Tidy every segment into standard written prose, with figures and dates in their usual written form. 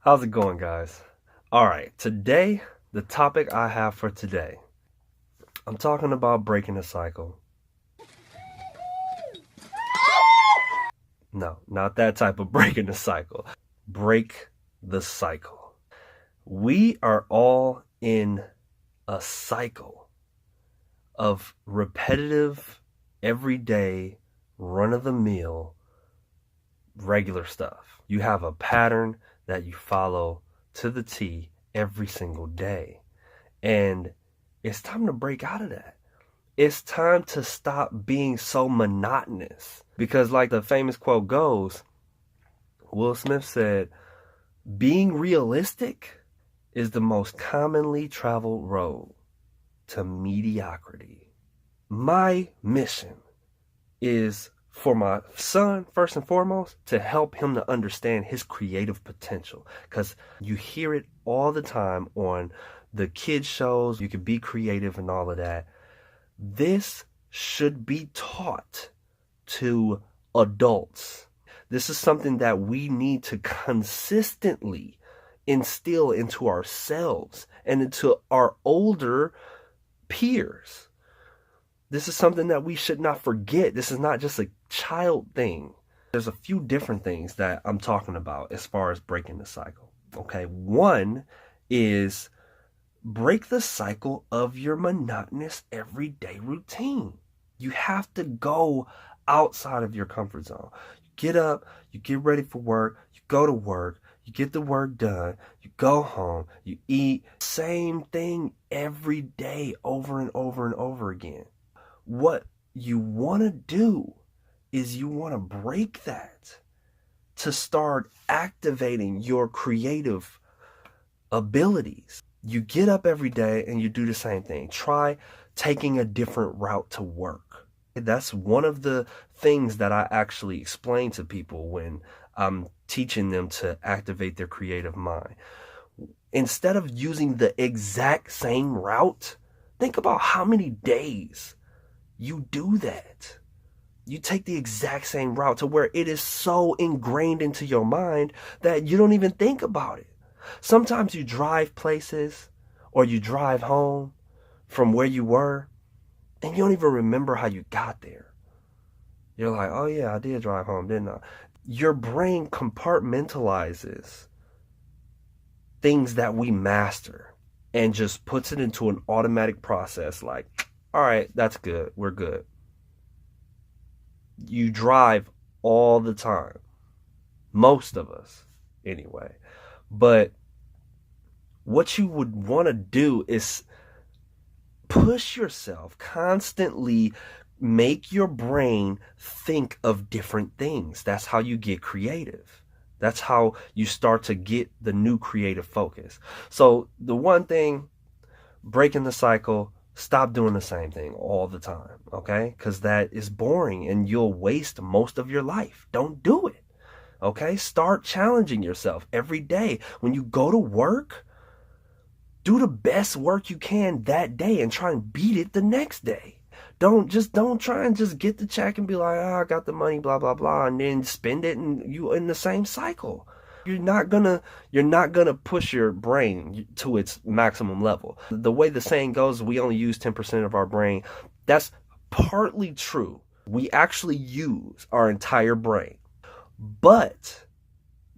How's it going, guys? All right, today, the topic I have for today, I'm talking about breaking the cycle. No, not that type of breaking the cycle. Break the cycle. We are all in a cycle of repetitive, everyday, run of the mill, regular stuff. You have a pattern that you follow to the T every single day. And it's time to break out of that. It's time to stop being so monotonous. Because, like the famous quote goes, Will Smith said, being realistic is the most commonly traveled road to mediocrity. My mission is for my son, first and foremost, to help him to understand his creative potential. Because you hear it all the time on the kids shows, you can be creative and all of that. This should be taught to adults. This is something that we need to consistently instill into ourselves and into our older peers. This is something that we should not forget. This is not just a child thing. There's a few different things that I'm talking about as far as breaking the cycle. Okay, one is break the cycle of your monotonous everyday routine. You have to go outside of your comfort zone. You get up, you get ready for work, you go to work, you get the work done, you go home, you eat. Same thing every day over and over and over again. What you want to do is you want to break that to start activating your creative abilities. You get up every day and you do the same thing. Try taking a different route to work. That's one of the things that I actually explain to people when I'm teaching them to activate their creative mind. Instead of using the exact same route, think about how many days you do that. You take the exact same route to where it is so ingrained into your mind that you don't even think about it. Sometimes you drive places or you drive home from where you were and you don't even remember how you got there. You're like, oh yeah, I did drive home, didn't I? Your brain compartmentalizes things that we master and just puts it into an automatic process like, all right, that's good. We're good. You drive all the time. Most of us, anyway. But what you would want to do is push yourself, constantly make your brain think of different things. That's how you get creative. That's how you start to get the new creative focus. So the one thing, breaking the cycle, stop doing the same thing all the time, okay? Because that is boring and you'll waste most of your life. Don't do it, okay? Start challenging yourself every day. When you go to work, do the best work you can that day and try and beat it the next day. Don't try and just get the check and be like, I got the money, blah, blah, blah, and then spend it and you in the same cycle. You're not gonna push your brain to its maximum level. The way the saying goes, we only use 10% of our brain. That's partly true. We actually use our entire brain. But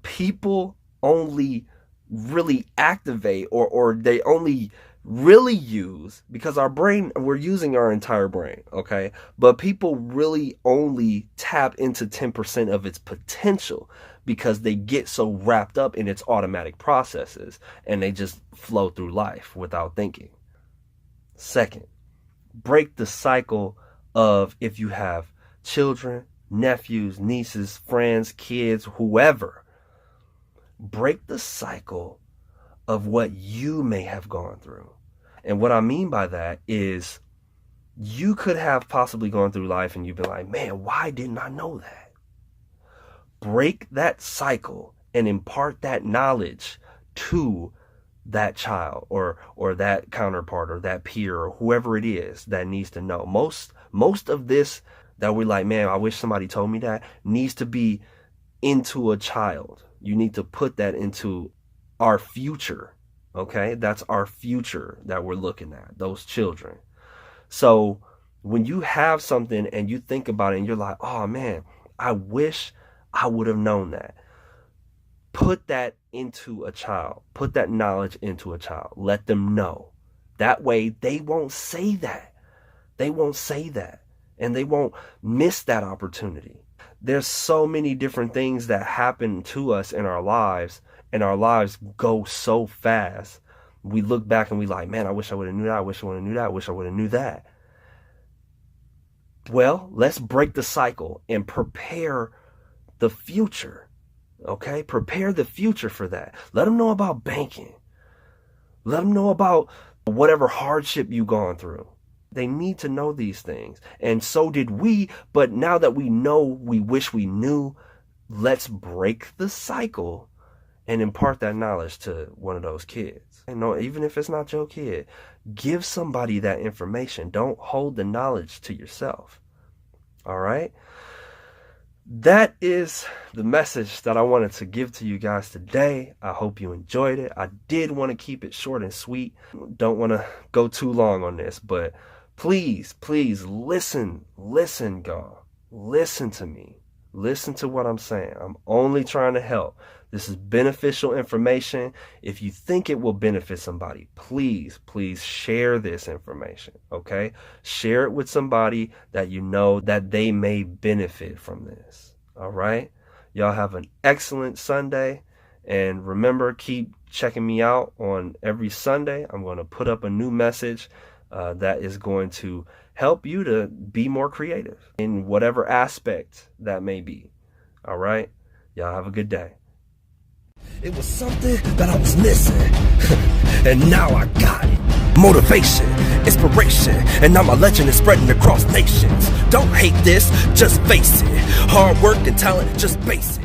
people only really activate or they only really use, because our brain, we're using our entire brain, okay? But people really only tap into 10% of its potential because they get so wrapped up in its automatic processes and they just flow through life without thinking. Second, break the cycle of, if you have children, nephews, nieces, friends, kids, whoever, break the cycle of what you may have gone through. And what I mean by that is you could have possibly gone through life and you've been like, man, why didn't I know that? Break that cycle and impart that knowledge to that child or that counterpart or that peer or whoever it is that needs to know. Most of this that we're like, man, I wish somebody told me that, needs to be into a child. You need to put that into our future. Okay, that's our future that we're looking at, those children. So when you have something and you think about it and you're like, oh man, I wish I would have known that. Put that into a child. Put that knowledge into a child. Let them know. That way they won't say that. They won't say that. And they won't miss that opportunity. There's so many different things that happen to us in our lives, and our lives go so fast. We look back and we like, man, I wish I would have knew that. I wish I would have knew that. I wish I would have knew that. Well, let's break the cycle and prepare the future. Okay? Prepare the future for that. Let them know about banking. Let them know about whatever hardship you've gone through. They need to know these things. And so did we. But now that we know, we wish we knew, let's break the cycle and impart that knowledge to one of those kids. And no, even if it's not your kid, give somebody that information. Don't hold the knowledge to yourself. All right? That is the message that I wanted to give to you guys today. I hope you enjoyed it. I did want to keep it short and sweet. Don't want to go too long on this, but please listen, God. Listen to me. Listen to what I'm saying. I'm only trying to help. This is beneficial information. If you think it will benefit somebody, please share this information, okay? Share it with somebody that you know that they may benefit from this, all right? Y'all have an excellent Sunday. And remember, keep checking me out on every Sunday. I'm going to put up a new message that is going to help you to be more creative in whatever aspect that may be. All right? Y'all have a good day. It was something that I was missing, and now I got it. Motivation, inspiration, and now my legend is spreading across nations. Don't hate this, just face it. Hard work and talent, just basic.